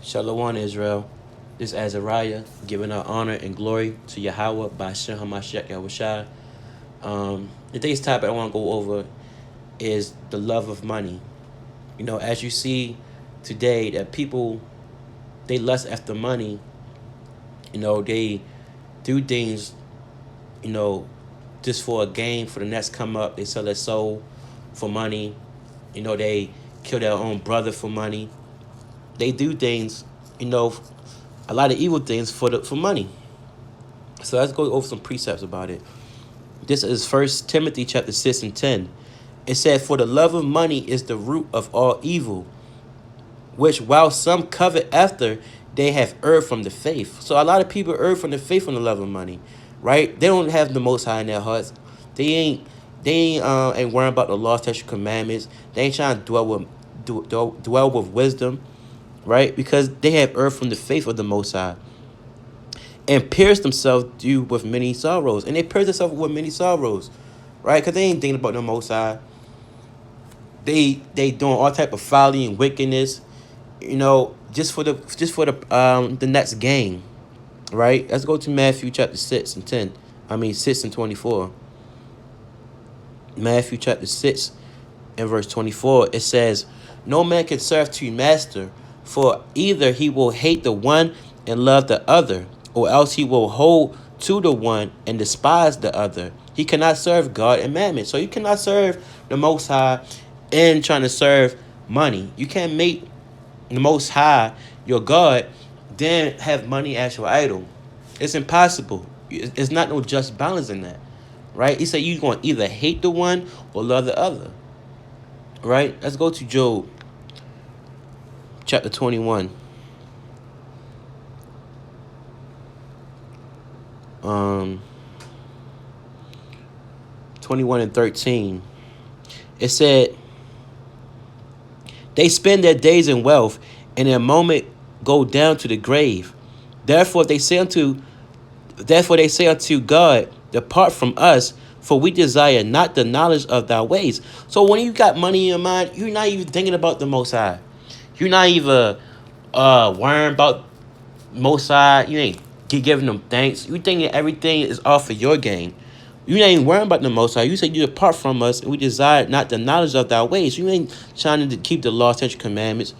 Shalom, Israel. This is Azariah, giving our honor and glory to Yahweh by Shem HaMashiach Yahushua. Today's topic I want to go over is the love of money. As you see today, that people, they lust after money. They do things, you know, just for a gain, for the next come up. They sell their soul for money. They kill their own brother for money. They do things, a lot of evil things for money. So let's go over some precepts about it. This is First Timothy chapter 6 and 10. It said, "For the love of money is the root of all evil, which while some covet after, they have erred from the faith." So a lot of people err from the faith from the love of money, right? They don't have the Most High in their hearts. They ain't worrying about the law, statute, commandments. They ain't trying to dwell with wisdom, right? Because they have erred from the faith of the Most High and pierced themselves through with many sorrows. And they pierced themselves with many sorrows, right? Because they ain't thinking about the Most High. They doing all type of folly and wickedness, just for the next gain, right? Let's go to Matthew chapter 6 and 10. 6 and 24. Matthew chapter 6 and verse 24. It says, "No man can serve two masters, for either he will hate the one and love the other, or else he will hold to the one and despise the other. He cannot serve God and mammon." So you cannot serve the Most High and trying to serve money. You can't make the Most High your God, then have money as your idol. It's impossible. It's not no just balance in that, right? He said you're going to either hate the one or love the other, right? Let's go to Job chapter 21. 21 and 13. It said, "They spend their days in wealth, and in a moment go down to the grave. Therefore they say unto God, Depart from us, for we desire not the knowledge of thy ways." So when you got money in your mind, you're not even thinking about the Most High. You're not even worrying about Most High. You ain't giving them thanks. You thinking everything is off of your gain. You ain't worrying about the Most High. You say you depart from us, and we desire not the knowledge of thy ways. You ain't trying to keep the law, statute, commandments,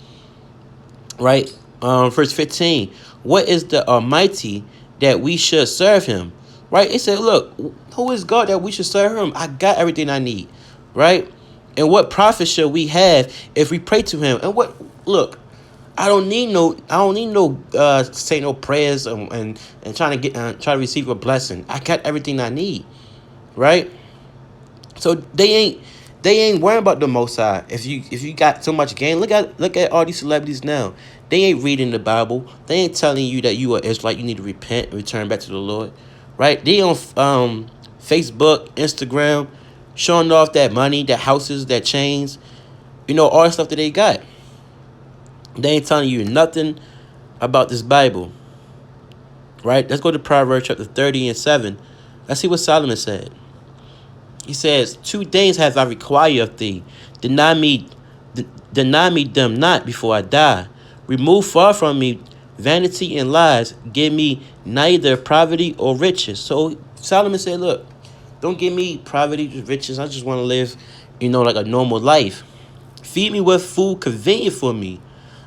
right? Verse 15. "What is the Almighty that we should serve him?" Right? It said, look, who is God that we should serve him? I got everything I need, right? "And what profit shall we have if we pray to him?" And look, I don't need no say no prayers and trying to try to receive a blessing. I got everything I need, right? So they ain't worrying about the Most High. If you got so much gain, look at all these celebrities now. They ain't reading the Bible. They ain't telling you that you are Israelite. You need to repent and return back to the Lord, right? They on Facebook, Instagram, showing off that money, that houses, that chains, all the stuff that they got. They ain't telling you nothing about this Bible, right? Let's go to Proverbs chapter 30 and 7. Let's see what Solomon said. He says, "Two things have I required of thee. Deny me, deny me them not before I die. Remove far from me vanity and lies. Give me neither poverty or riches." So Solomon said, look, don't give me poverty or riches. I just want to live, like a normal life. "Feed me with food convenient for me,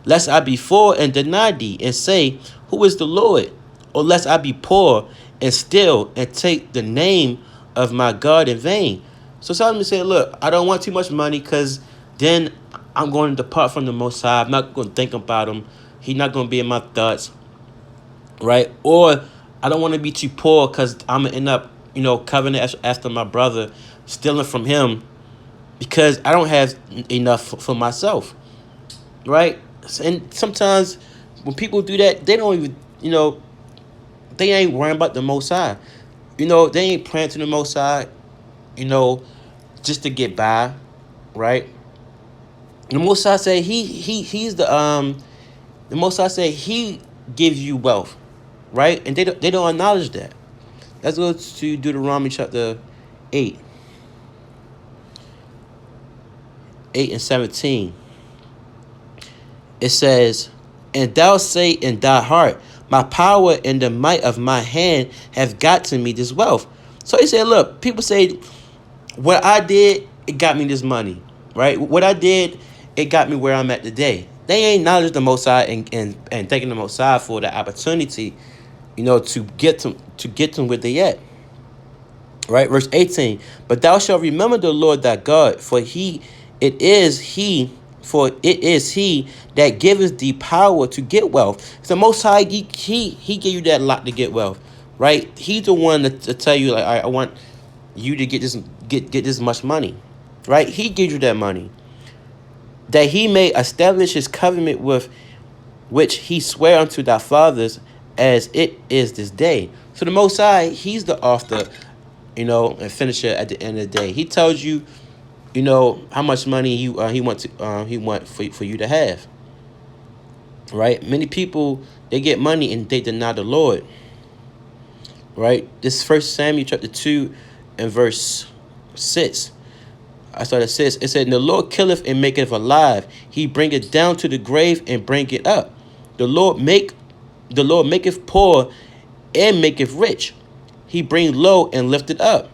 lest I be full and deny thee, and say, Who is the Lord? Or lest I be poor and steal and take the name of my God in vain." So Solomon said, look, I don't want too much money, because then I'm going to depart from the Most High. I'm not going to think about him. He's not going to be in my thoughts, right? Or I don't want to be too poor, because I'm going to end up, covenant after my brother, stealing from him, because I don't have enough for myself, right? And sometimes when people do that, they don't even, they ain't worrying about the Most High. They ain't praying to the Most High, just to get by, right? The Most High say he's the Most High say he gives you wealth, right? And they don't acknowledge that. Let's go to Deuteronomy chapter 8, 8 and 17. It says, And thou say in thy heart, my power and the might of my hand have got to me this wealth. So he said, look, people say, what I did, it got me this money, right? What I did, it got me where I'm at today. They ain't acknowledge the Most High and thanking the Most High for the opportunity, to get them where they at. Right, verse 18. But thou shalt remember the Lord thy God, it is he that giveth thee power to get wealth. It's the Most High. He gave you that lot to get wealth, right? He's the one to tell you, like, all right, I want you to get this much money, right? He gives you that money, that he may establish his covenant with which he sware unto thy fathers, as it is this day. So the Most High, he's the author, and finisher at the end of the day. He tells you, how much money he want for you to have. Right? Many people, they get money and they deny the Lord. Right? This is 1 Samuel chapter 2 and verse 6. I started 6. It said, and the Lord killeth and maketh alive. He bringeth down to the grave and bring it up. The Lord maketh poor and maketh rich. He bring low and lift it up.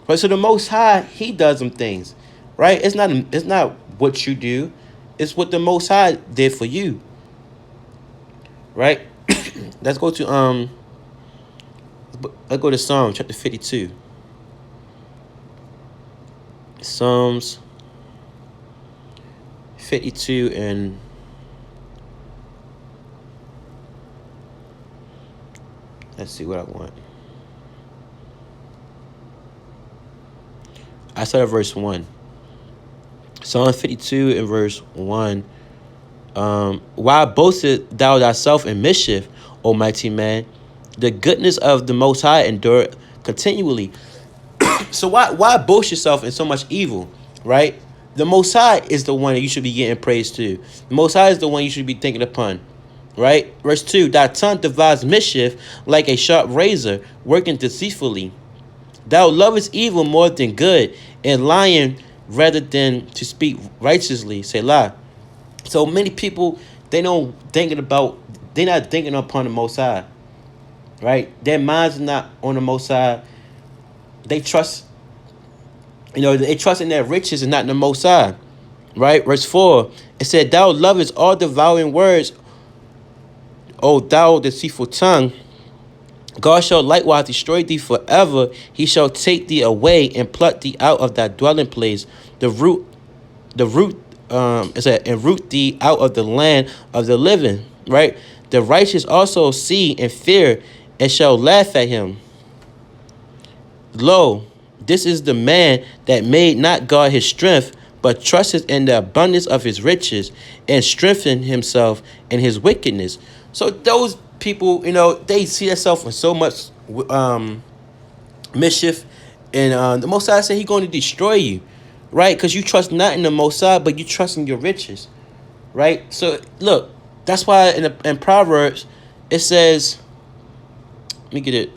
Right? So the Most High, he does them things. Right? It's not what you do. It's what the Most High did for you. Right? Let's go to Psalm chapter 52. Psalms 52 and let's see what I want. I start at verse 1. Psalm 52 and verse 1. Why boastest thou thyself in mischief, O mighty man? The goodness of the Most High endureth continually. So why boast yourself in so much evil, right? The Most High is the one that you should be getting praise to. The Most High is the one you should be thinking upon, right? Verse 2, thy tongue devises mischief like a sharp razor, working deceitfully. Thou lovest evil more than good, and lying rather than to speak righteously. Selah. So many people, they're not thinking upon the Most High, right? Their minds are not on the Most High. They trust in their riches and not in the Most High, right? Verse 4, it said, thou lovest all devouring words, O thou deceitful tongue. God shall likewise destroy thee forever. He shall take thee away and pluck thee out of thy dwelling place. And root thee out of the land of the living, right? The righteous also see and fear and shall laugh at him. Lo, this is the man that made not God his strength, but trusted in the abundance of his riches and strengthened himself in his wickedness. So those people, they see themselves in so much mischief, and the Most High said He's going to destroy you, right? Because you trust not in the Most High, but you trust in your riches, right? So look, that's why in Proverbs it says, let me get it.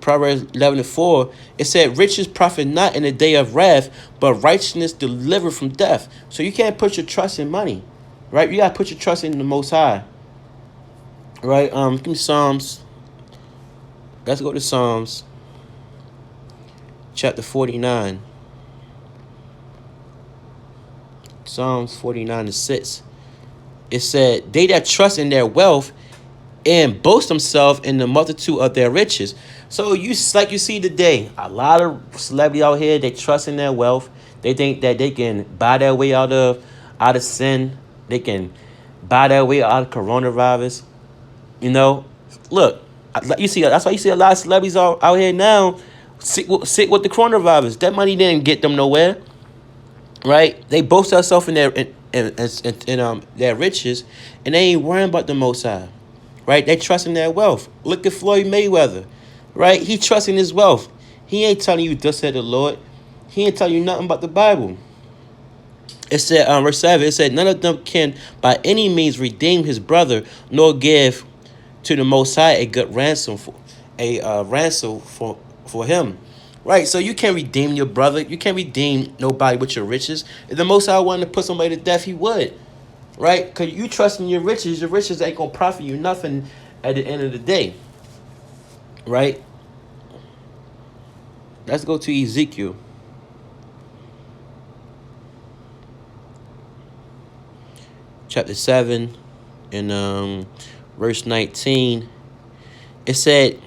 Proverbs 11:4, it said, riches profit not in the day of wrath, but righteousness deliver from death. So you can't put your trust in money, right? You gotta put your trust in the Most High. Right, give me Psalms. Let's go to Psalms chapter 49. Psalms 49:6. It said, they that trust in their wealth and boast themselves in the multitude of their riches. So you see today, a lot of celebrities out here, they trust in their wealth. They think that they can buy their way out of sin. They can buy their way out of coronavirus. Look, you see, that's why you see a lot of celebrities out here now sick with the coronavirus. That money didn't get them nowhere, right? They boast themselves in their riches, and they ain't worrying about the Most High, right? They trust in their wealth. Look at Floyd Mayweather, right? He trusts in his wealth. He ain't telling you, thus said the Lord. He ain't telling you nothing about the Bible. It said, verse 7, it said, none of them can by any means redeem his brother, nor give to the Most High a good ransom for him, right? So you can't redeem your brother. You can't redeem nobody with your riches. If the Most High wanted to put somebody to death, He would, right? Because you trust in your riches ain't gonna profit you nothing at the end of the day, right? Let's go to Ezekiel chapter 7 and verse 19. It said,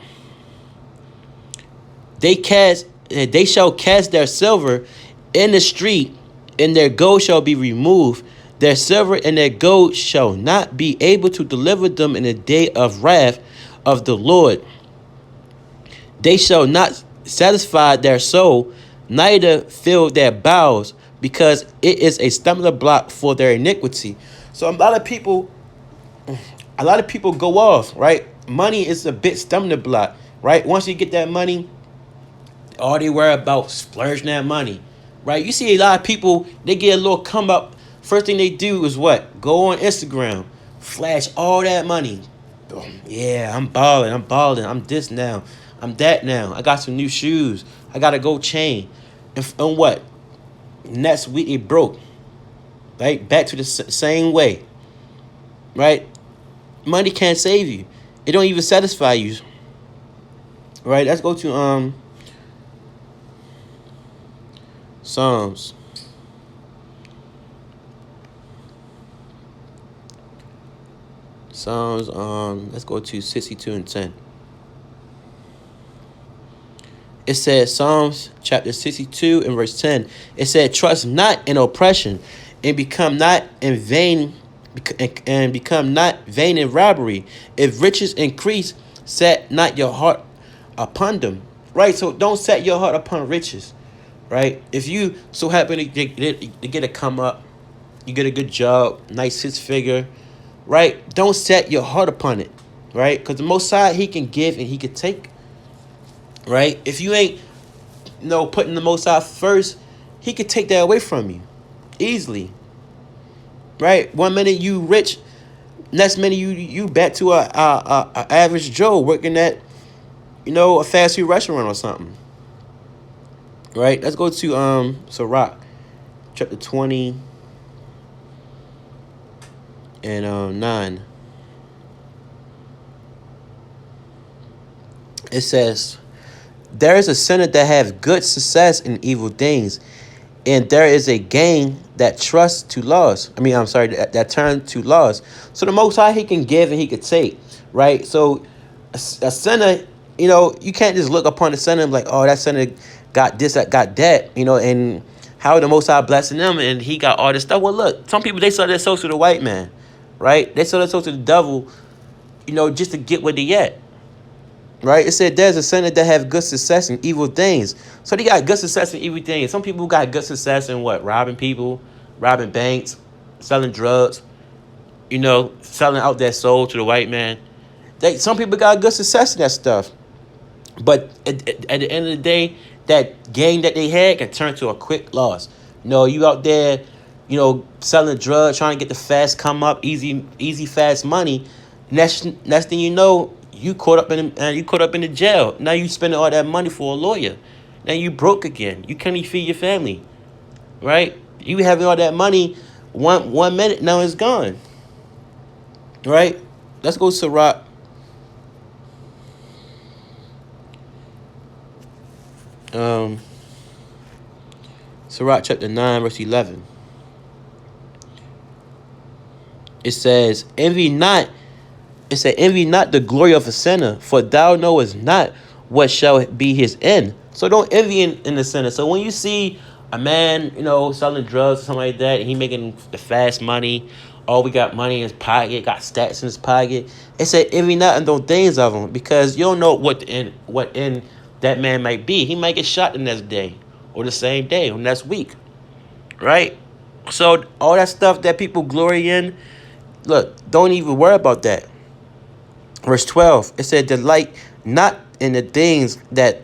they shall cast their silver in the street, and their gold shall be removed. Their silver and their gold shall not be able to deliver them in the day of wrath of the Lord. They shall not satisfy their soul, neither fill their bowels, because it is a stumbling block for their iniquity. So a lot of people go off, right? Money is a bit stumbling block, right? Once you get that money, all they worry about splurging that money, right? You see a lot of people, they get a little come up. First thing they do is what? Go on Instagram, flash all that money. Yeah, I'm balling, I'm this now, I'm that now. I got some new shoes, I got a gold chain, and what? Next week it broke, right? Back to the same way, right? Money can't save you. It don't even satisfy you, right? Let's go to Psalms. Let's go to 62 and 10. It says, Psalms chapter 62 and verse 10. It said, trust not in oppression, and become not in vain, and become not vain in robbery. If riches increase, set not your heart upon them. Right? So don't set your heart upon riches. Right? If you so happen to get a come up, you get a good job, nice 6-figure, right? Don't set your heart upon it, right? Because the Most High, he can give and he can take, right? If you ain't, putting the Most High first, he could take that away from you easily, right? One minute you rich, next minute you back to a average Joe working at, a fast food restaurant or something, right? Let's go to Sirach, chapter 20 and 9. It says, there is a sinner that have good success in evil things, and there is a gain that trusts to laws. That turn to laws. So the Most High, he can give and he can take, right? So a sinner, you can't just look upon the sinner and be like, oh, that sinner got this, that got that, and how the Most High blessing them and he got all this stuff. Well, look, some people, they sell their soul to the white man, right? They sell their soul to the devil, just to get where they at. Right? It said there's a sinner that have good success in evil things. So they got good success in evil things. Some people got good success in what? Robbing people, robbing banks, selling drugs, selling out their soul to the white man. Some people got good success in that stuff. But at the end of the day, that gain that they had can turn to a quick loss. You out there, selling drugs, trying to get the fast come up, easy fast money. Next thing you know, you caught up in the jail. Now you spending all that money for a lawyer. Now you broke again. You can't even feed your family, right? You having all that money, one minute now it's gone, right? Let's go to Sirach. Sirach chapter 9 verse 11. It says, envy not. It said, envy not the glory of a sinner, for thou knowest not what shall be his end. So don't envy in the sinner. So when you see a man, selling drugs or something like that, and he making the fast money, we got money in his pocket, got stats in his pocket. It said, envy not in those things of him, because you don't know what end that man might be. He might get shot the next day, or the same day, or next week, right? So all that stuff that people glory in, look, don't even worry about that. Verse 12, it said, delight not in the things that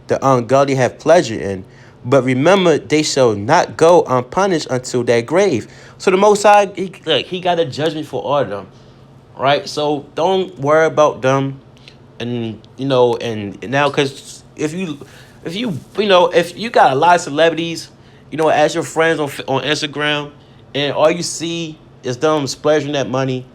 the ungodly have pleasure in, but remember they shall not go unpunished until their grave. So the Most High, he got a judgment for all of them, right? So don't worry about them, and and now, because if you got a lot of celebrities, as your friends on Instagram, and all you see It's them splurging that money.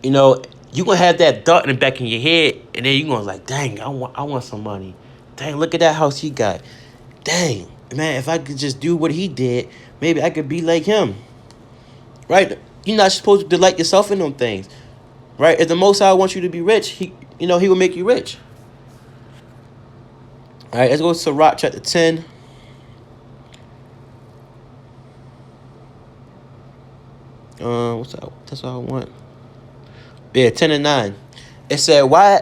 You know, you gonna have that thought in the back of your head, and then you gonna like, dang, I want some money. Dang, look at that house he got. Dang, man, if I could just do what he did, maybe I could be like him. Right? You're not supposed to delight yourself in them things. Right? If the Most High wants you to be rich, he will make you rich. All right, let's go to Sirach chapter 10. What's that? That's all I want. Yeah, 10 and 9. Why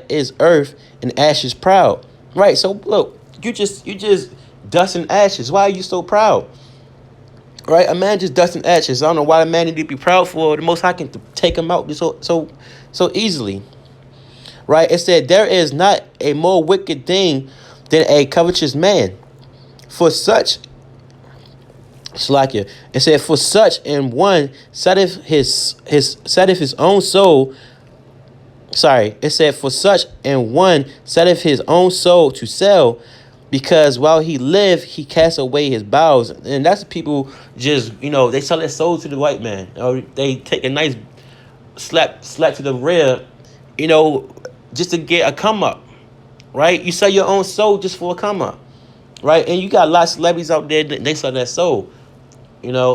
is earth and ashes proud? Right. So look, you just dust and ashes. Why are you so proud? Right? A man just dust and ashes. I don't know why a man need to be proud for. The Most High can take him out so easily. Right? It said there is not a more wicked thing than a covetous man. For such Slakia. It said, for such in one setteth his own soul. Sorry, it said, for such in one setteth his own soul to sell, because while he live, he casts away his bowels. And that's people just, they sell their soul to the white man. Or they take a nice slap to the rear, just to get a come up. Right? You sell your own soul just for a come up. Right? And you got a lot of celebrities out there that they sell their soul.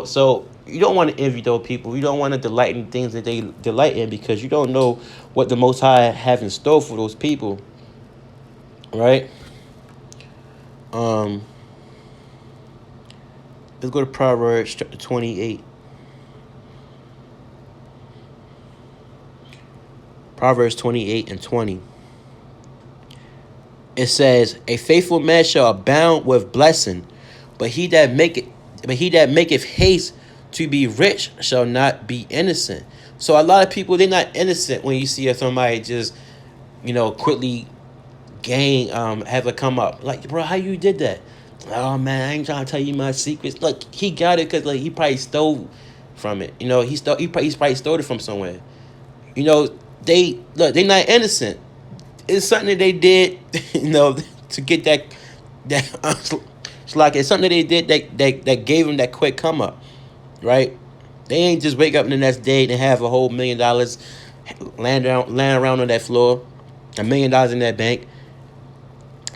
So you don't want to envy those people. You don't want to delight in things that they delight in, because you don't know what the Most High have in store for those people. Right? Let's go to Proverbs chapter 28. Proverbs 28 and 20. It says, a faithful man shall abound with blessing, but he that maketh haste to be rich shall not be innocent. So a lot of people, they're not innocent when you see somebody just, quickly have a come up. Like, bro, how you did that? Oh man, I ain't trying to tell you my secrets. Look, he got it because he probably stole from it. He probably stole it from somewhere. They not innocent. It's something that they did, to get that it's like it's something that they did that gave them that quick come up, right? They ain't just wake up the next day and have a whole $1 million laying around on that floor, $1 million in that bank,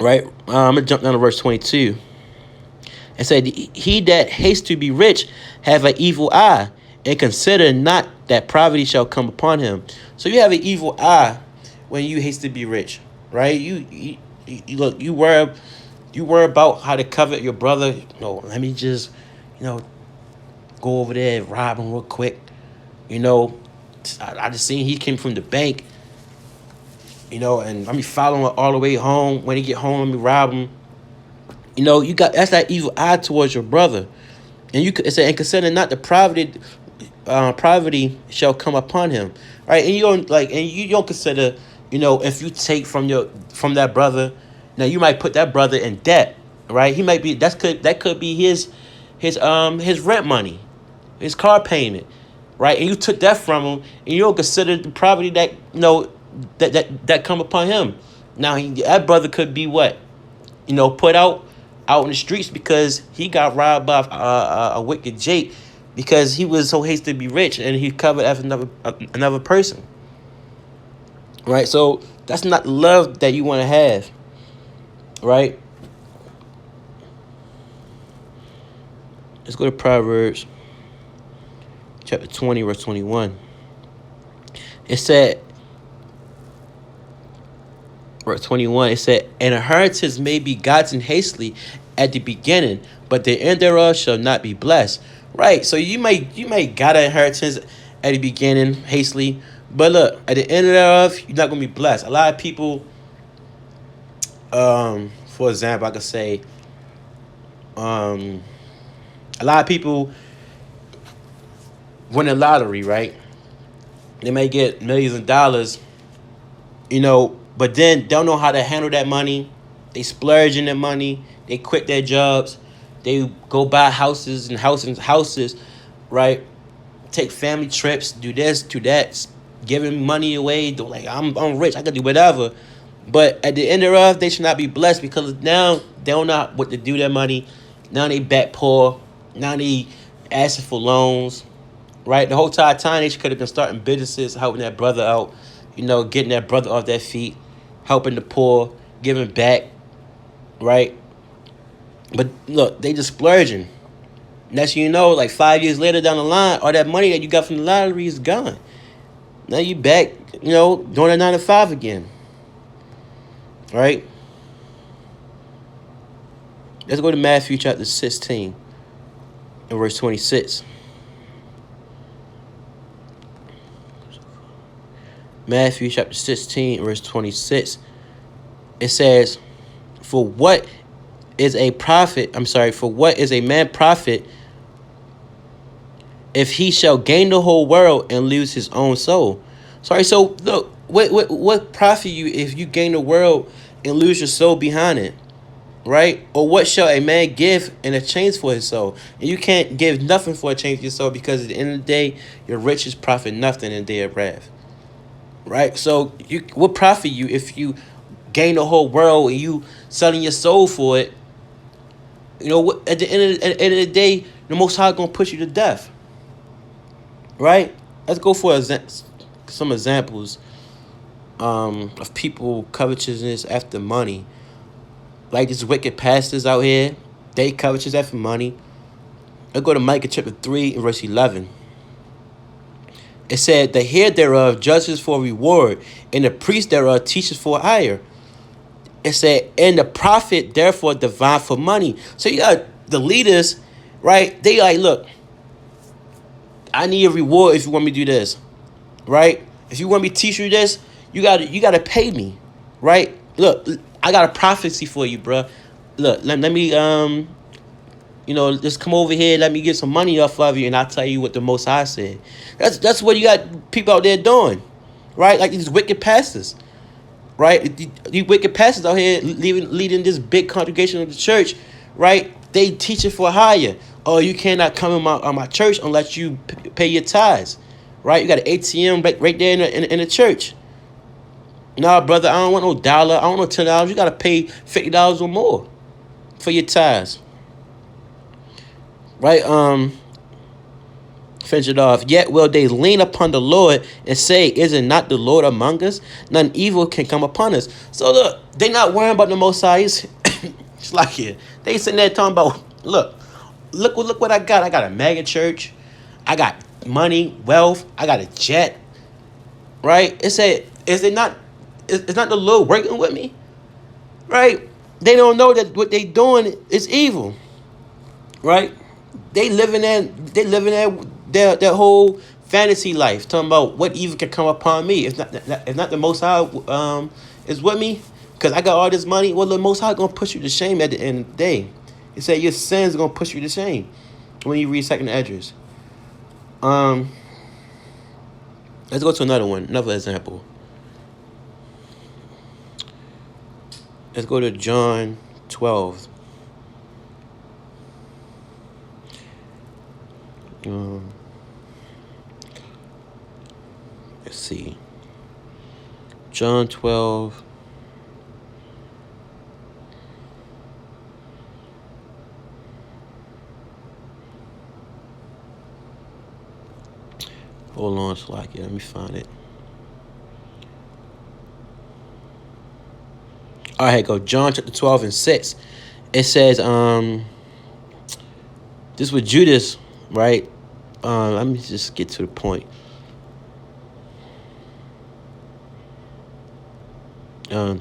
right? I'm gonna jump down to verse 22. It said, he that hastes to be rich have an evil eye, and consider not that poverty shall come upon him. So you have an evil eye when you haste to be rich, right? You look, you worry about how to covet your brother. No, let me just, go over there and rob him real quick. I just seen he came from the bank, and let me follow him all the way home. When he get home, let me rob him. That's that evil eye towards your brother. And you could say, and consider not the poverty shall come upon him, right? And you don't consider, if you take from that brother, now you might put that brother in debt, right? He might be that could be his rent money, his car payment, right? And you took that from him, and you don't consider the poverty that that come upon him. Now that brother could be what, put out in the streets because he got robbed by a wicked Jake, because he was so hasty to be rich and he covered as another person. Right? So that's not the love that you want to have. Right? Let's go to Proverbs chapter 20, verse 21. It said, verse 21, it said, an inheritance may be gotten hastily at the beginning, but the end thereof shall not be blessed. Right, so you may got an inheritance at the beginning hastily, but look, at the end thereof, you're not gonna be blessed. A lot of people, for example, I could say, a lot of people win a lottery, right? They may get millions of dollars, but then don't know how to handle that money. They splurge in their money. They quit their jobs. They go buy houses and houses, right? Take family trips, do this, do that, giving money away. They're like, I'm rich, I can do whatever. But at the end thereof, they should not be blessed, because now they don't know what to do with their money. Now they back poor. Now they asking for loans, right? The whole entire time they could have been starting businesses, helping that brother out, getting that brother off their feet, helping the poor, giving back, right? But look, they just splurging. Next you know, like 5 years later down the line, all that money that you got from the lottery is gone. Now you back, doing a 9 to 5 again, right? Let's go to Matthew chapter 16 and verse 26. Matthew chapter 16 verse 26. It says, For what is a man profit if he shall gain the whole world and lose his own soul? Sorry, so look, what profit you if you gain the world and lose your soul behind it? Right? Or what shall a man give in exchange for his soul? And you can't give nothing for a change for your soul, because at the end of the day, your riches profit nothing in the day of wrath. Right? So what profit you if you gain the whole world and you selling your soul for it? At the end of the day, the Most High gonna put you to death. Right? Let's go for some examples of people covetousness after money. Like these wicked pastors out here, they covetous after money. Let's go to Micah chapter 3 and verse 11. It said, The heir thereof judges for reward, and the priest thereof teaches for hire. It said, and the prophet therefore divine for money. So you got the leaders, right? They like, look, I need a reward if you want me to do this, right? If you want me to teach you this, you gotta pay me, right? Look, I got a prophecy for you, bro. Look, let me just come over here, let me get some money off of you, and I'll tell you what the Most High said. That's what you got people out there doing, right? Like these wicked pastors, right? These wicked pastors out here leading this big congregation of the church, right? They teach it for hire. Oh, you cannot come in my church unless you pay your tithes, right? You got an ATM right there in the church. Nah, brother, I don't want no dollar. I don't want no $10. You got to pay $50 or more for your tithes. Right? Finish it off. Yet will they lean upon the Lord and say, Is it not the Lord among us? None evil can come upon us. So look, they not worrying about the Most High. It's like here. They sitting there talking about, look what I got. I got a mega church. I got money, wealth. I got a jet. Right? It's not the Lord working with me? Right? They don't know that what they doing is evil. Right? They living their whole fantasy life, talking about what evil can come upon me. If not the Most High is with me, because I got all this money. Well, the Most High gonna push you to shame at the end of the day. He said your sins are gonna push you to shame when you read Second Esdras. Let's go to another example. Let's go to John 12. Let's see. John 12. Hold on, Slacky. Let me find it. All right, go. John chapter 12 and 6. It says, this was Judas, right? Let me just get to the point. All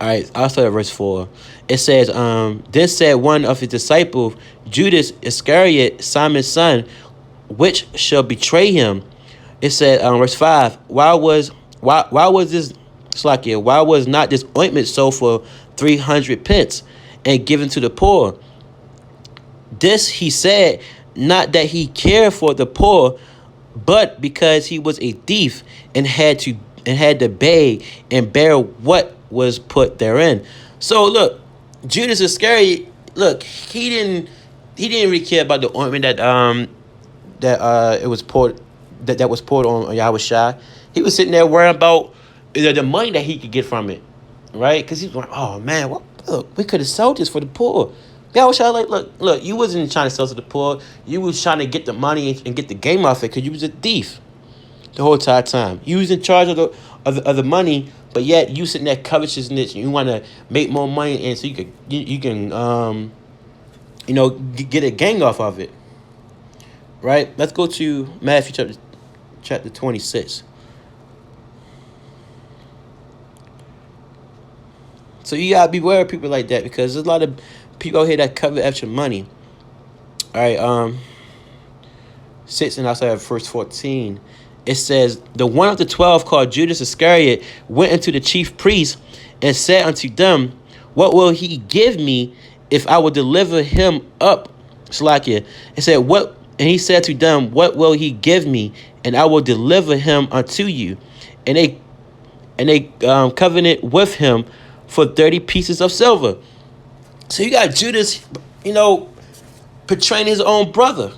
right, I'll start at verse 4. It says, Then said one of his disciples, Judas Iscariot, Simon's son, which shall betray him. It said, verse 5, why was this, Slakia, why was not this ointment sold for 300 pence and given to the poor? This he said, not that he cared for the poor, but because he was a thief and had to beg and bear what was put therein. So look, Judas Iscariot, look, he didn't really care about the ointment that was poured on Yahushua. He was sitting there worrying about the money that he could get from it, right? Because he was like, oh man, look, we could have sold this for the poor. Yeah, I was trying look. You wasn't trying to sell to the poor. You was trying to get the money and get the game off it because you was a thief the whole entire time. You was in charge of the money, but yet you sitting there covetousness. And you want to make more money, and so you can get a gang off of it, right? Let's go to Matthew chapter 26. So you gotta beware of people like that because there's a lot of people out here that covet extra money. All right, 6 and outside of verse 14, it says, the one of the 12 called Judas Iscariot went unto the chief priests and said unto them, what will he give me if I will deliver him up? Slakia. It said, what? And he said to them, what will he give me? And I will deliver him unto you. And they covenanted with him for 30 pieces of silver. So you got Judas, portraying his own brother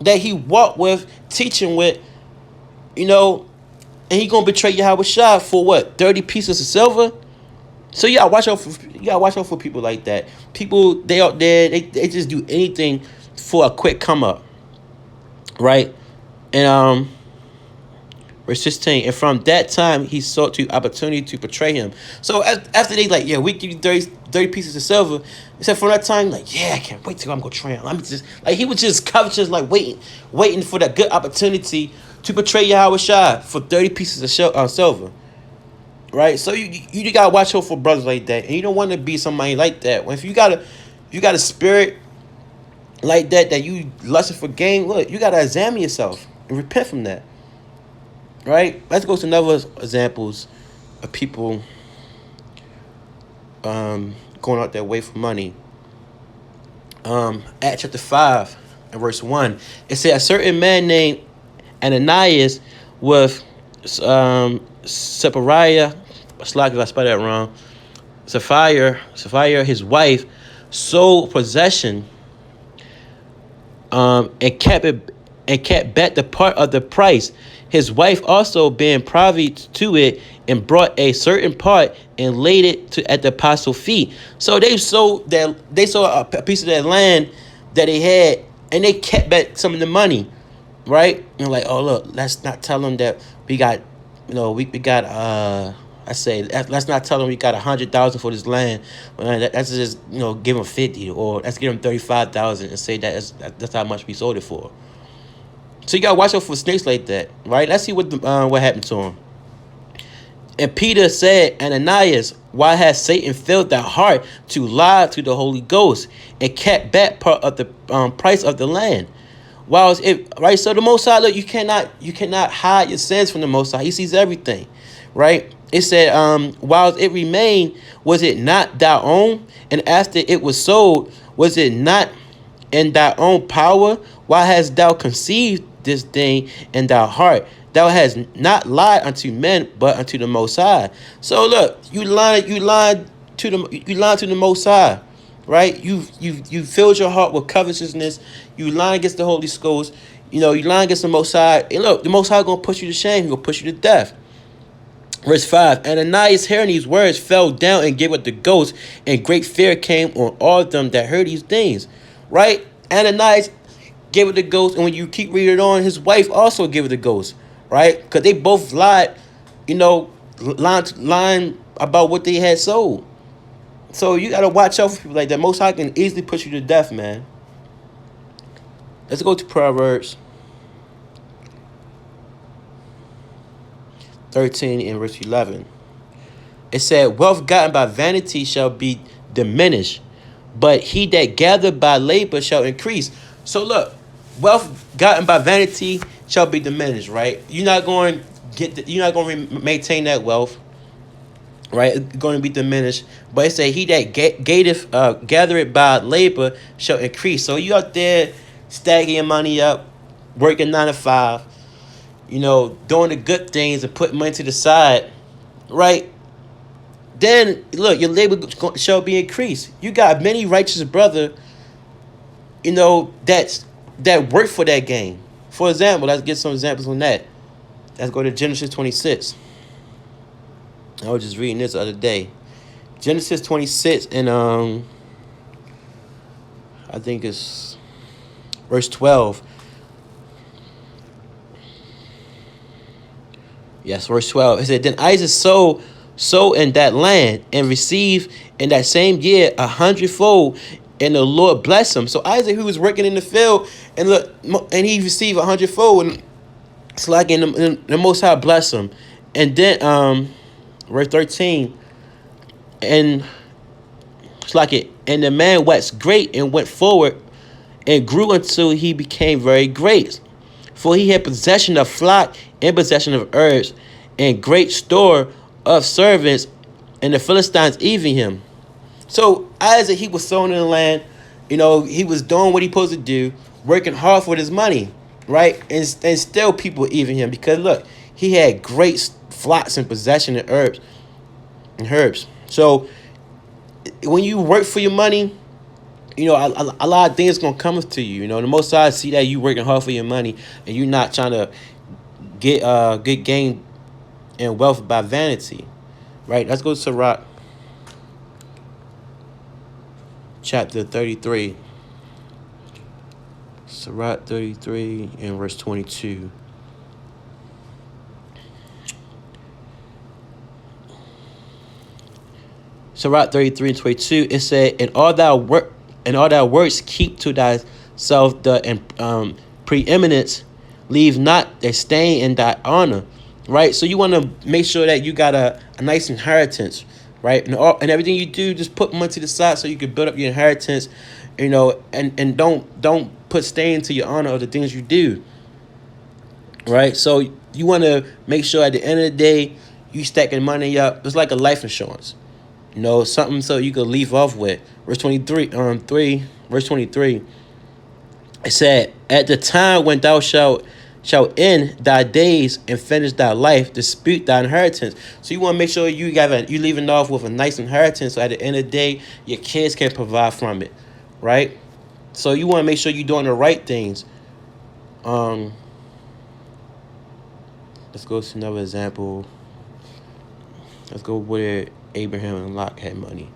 that he walked with, teaching with, and he gonna betray Yahweh Shah for what? 30 pieces of silver? So you gotta watch out for people like that. People, they out there, they just do anything for a quick come up. Right? And verse 16, and from that time he sought to opportunity to betray him. So after they we give you 30 pieces of silver, except from that time, I can't wait till I'm gonna try him. I'm just he was just covetous, waiting for that good opportunity to betray Yahweh Shah for 30 pieces of silver. Right? So you gotta watch out for brothers like that. And you don't want to be somebody like that. If you got a spirit like that you lusting for gain, look, you gotta examine yourself and repent from that. Right? Let's go to another examples of people going out their way for money. Acts chapter 5 and verse 1. It said, a certain man named Ananias with Sapphira, if I spelled that wrong, Sapphira, his wife, sold possession and kept back the part of the price. His wife also being privy to it and brought a certain part and laid it at the apostles' feet. So they sold a piece of that land that they had, and they kept back some of the money, right? And oh look, let's not tell them that we got, we got let's not tell them we got 100,000 for this land. Let's just give them 50, or let's give them 35,000 and say that's how much we sold it for. So you gotta watch out for snakes like that, right? Let's see what happened to him. And Peter said, Ananias, why has Satan filled thy heart to lie to the Holy Ghost and kept back part of the price of the land? While it right, so the Most High, look, you cannot hide your sins from the Most High. He sees everything, right? It said, while it remained, was it not thy own? And after it was sold, was it not in thy own power? Why hast thou conceived this thing in thy heart? Thou hast not lied unto men, but unto the Most High. So look, you lied to the Most High, right? You filled your heart with covetousness. You lied against the Holy Ghost. You lied against the Most High. And look, the Most High gonna put you to shame. He gonna put you to death. Verse 5, Ananias, hearing these words, fell down and gave up the ghost, and great fear came on all of them that heard these things. Right? Ananias gave it the ghost, and when you keep reading on, his wife also gave it the ghost, right? Because they both lied, lying about what they had sold. So you gotta watch out for people like that. Most High can easily put you to death, man. Let's go to Proverbs 13 and verse 11. It said, wealth gotten by vanity shall be diminished, but he that gathereth by labor shall increase. So look, wealth gotten by vanity shall be diminished, right? You're not going to maintain that wealth, right? It's going to be diminished. But it say he that gathereth by labor shall increase. So you out there stacking your money up, working 9 to 5, doing the good things and putting money to the side, right? Then look, your labor shall be increased. You got many righteous brother, that work for that gain. For example, let's get some examples on that. Let's go to Genesis 26. I was just reading this the other day. Genesis 26 and I think it's verse 12. Yes, verse 12. It said, then Isaac sow in that land and received in that same year 100-fold, and the Lord blessed him. So Isaac, who was working in the field, and look, and he received 100-fold, and it's like the Most High bless him. And then verse 13, and it's like it, and the man waxed great and went forward and grew until he became very great. For he had possession of flock and possession of herbs and great store of servants, and the Philistines even him. So Isaac, he was sowing in the land, he was doing what he supposed to do, working hard for his money, right? And still people even him, because look, he had great flocks and possession of herbs and herbs. So when you work for your money, a lot of things gonna come to you. The Most High see that you working hard for your money and you not trying to get good gain and wealth by vanity, right? Let's go to Sirach, chapter 33. Sirach 33 and verse 22. Sirach 33 and 22. It said, "In all thy works keep to thyself the preeminence, leave not a stain in thy honor." Right? So you want to make sure that you got a nice inheritance, right? And everything you do, just put money to the side so you can build up your inheritance, and don't put stain to your honor of the things you do. Right? So you want to make sure at the end of the day, you stacking money up. It's like a life insurance. Something so you could leave off with. Verse 23, verse 23. It said, "At the time when thou shalt end thy days and finish thy life, dispute thy inheritance." So you want to make sure you leaving off with a nice inheritance, so at the end of the day, your kids can provide from it, right? So you want to make sure you're doing the right things. Let's go to another example. Let's go where Abraham and Lot had money.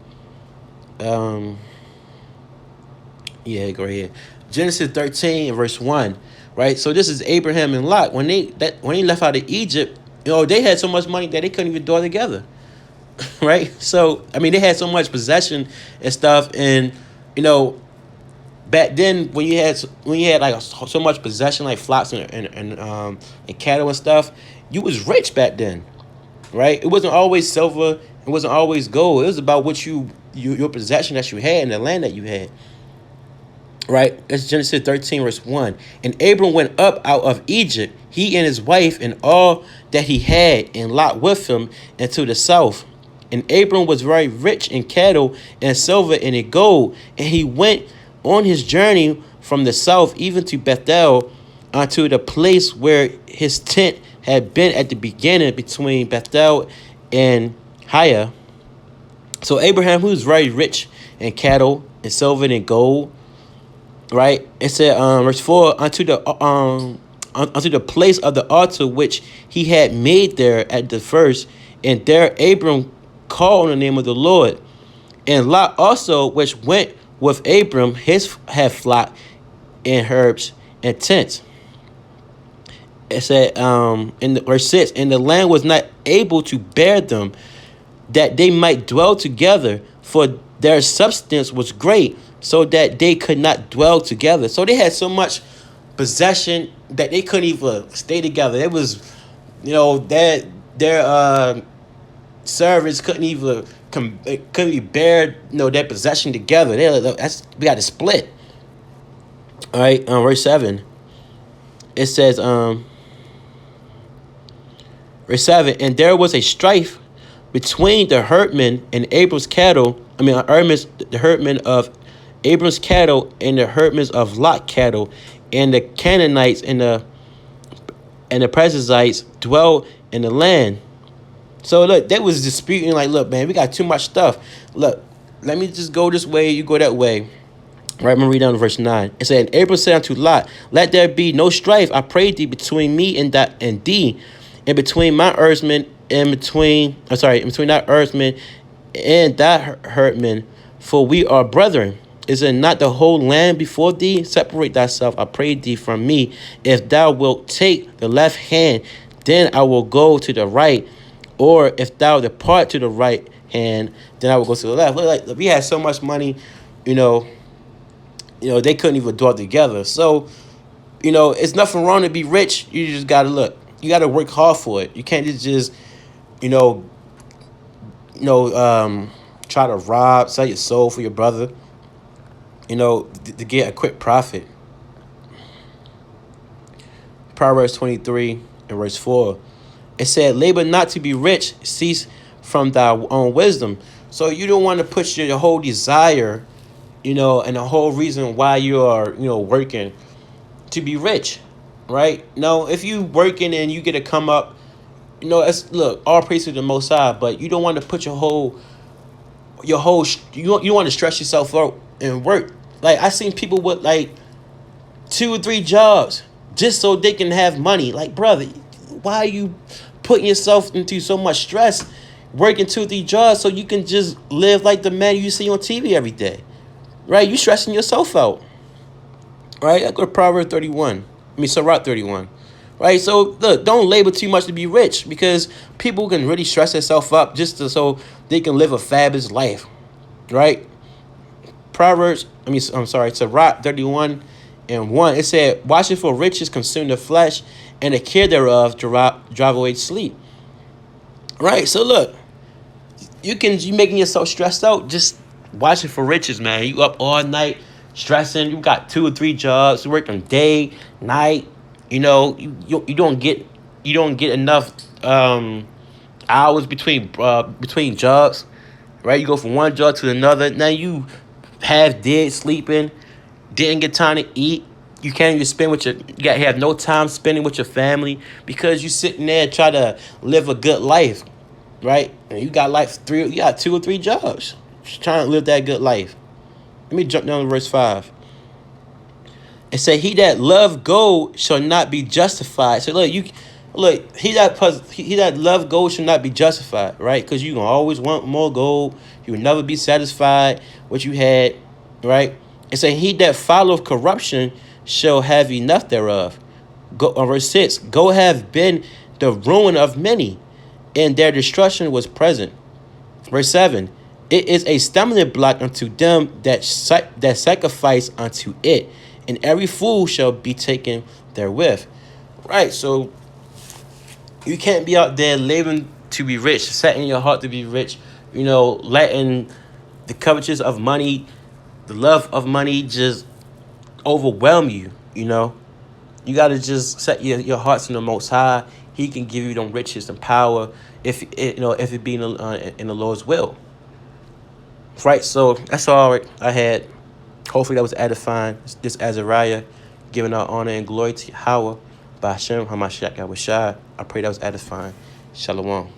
Yeah, go ahead. Genesis 13 verse 1, right? So this is Abraham and Lot. When they left out of Egypt, they had so much money that they couldn't even dwell together, right? So they had so much possession and stuff, and back then when you had like so much possession, like flocks and cattle and stuff, you was rich back then, right? It wasn't always silver. It wasn't always gold. It was about what your possession that you had and the land that you had. Right? That's Genesis 13, verse 1. "And Abram went up out of Egypt, he and his wife, and all that he had, and Lot with him, into the south. And Abram was very rich in cattle and silver and in gold. And he went on his journey from the south even to Bethel, unto the place where his tent had been at the beginning, between Bethel and Hiah." So Abraham, who was very rich in cattle and silver and gold, right? It said, verse 4, unto the place of the altar which he had made there at the first, and there Abram called on the name of the Lord. And Lot also, which went with Abram, had flock and herbs and tents. It said, in verse 6, "And the land was not able to bear them, that they might dwell together, for their substance was great, so that they could not dwell together." So they had so much possession that they couldn't even stay together. It was, their servants couldn't even bear, their possession together. We got to split. All right, verse 7. It says, verse 7, "And there was a strife between the herdmen and Abram's cattle. The herdmen of Abram's cattle and the herdmen of Lot cattle, and the Canaanites and the Perizzites dwell in the land." So look, they was disputing, like, look, man, we got too much stuff. Look, let me just go this way, you go that way. Right, I'm going to read down to verse 9. It said, "And Abram said unto Lot, Let there be no strife, I pray thee, between me and thee, and between my herdsmen and between thy herdsmen and thy herdmen, for we are brethren. Is it not the whole land before thee? Separate thyself, I pray thee, from me. If thou wilt take the left hand, then I will go to the right. Or if thou depart to the right hand, then I will go to the left. Look, like we had so much money, you know, they couldn't even dwell together. So, it's nothing wrong to be rich. You just gotta look. You gotta work hard for it. You can't just you know, try to rob, sell your soul for your brother, to get a quick profit. Proverbs 23 and verse 4. It said, labor not to be rich, cease from thy own wisdom. So you don't want to put your whole desire, and the whole reason why you are, working to be rich, right? No, if you working and you get to come up, look, all praise to the Most High, but you don't want to put you want to stress yourself out and work. Like, I seen people with like 2 or 3 jobs just so they can have money. Like, brother, why are you putting yourself into so much stress, working 2 or 3 jobs so you can just live like the man you see on TV every day, right? You stressing yourself out, right? I go to Proverbs 31. Sirach 31. Right, so look, don't labor too much to be rich, because people can really stress themselves up so they can live a fabulous life, right? Sirach 31 and 1. It said, watching for riches consume the flesh, and the care thereof drive away sleep. Right, so look, you making yourself stressed out just watching for riches, man. You up all night stressing. You got 2 or 3 jobs. You working day, night. You don't get enough hours between jobs, right? You go from one job to another. Now you half dead sleeping, didn't get time to eat. You can't even have no time spending with your family because you sitting there trying to live a good life, right? And you got 2 or 3 jobs, just trying to live that good life. Let me jump down to verse 5. It said, he that love gold shall not be justified. So he that love gold shall not be justified, right? Because you gonna always want more gold. You will never be satisfied what you had, right? It said, he that followeth corruption shall have enough thereof. Verse 6, go have been the ruin of many, and their destruction was present. Verse 7, it is a stumbling block unto them that sacrifice unto it, and every fool shall be taken therewith. Right, so you can't be out there living to be rich, setting your heart to be rich, letting the covetousness of money, the love of money just overwhelm you, You got to just set your hearts in the Most High. He can give you them riches and power if it be in the Lord's will. Right, so that's all I had. Hopefully that was edifying. This Azariah giving our honor and glory to Yahweh by Hashem HaMashiach Yahushua. I pray that was edifying. Shalom.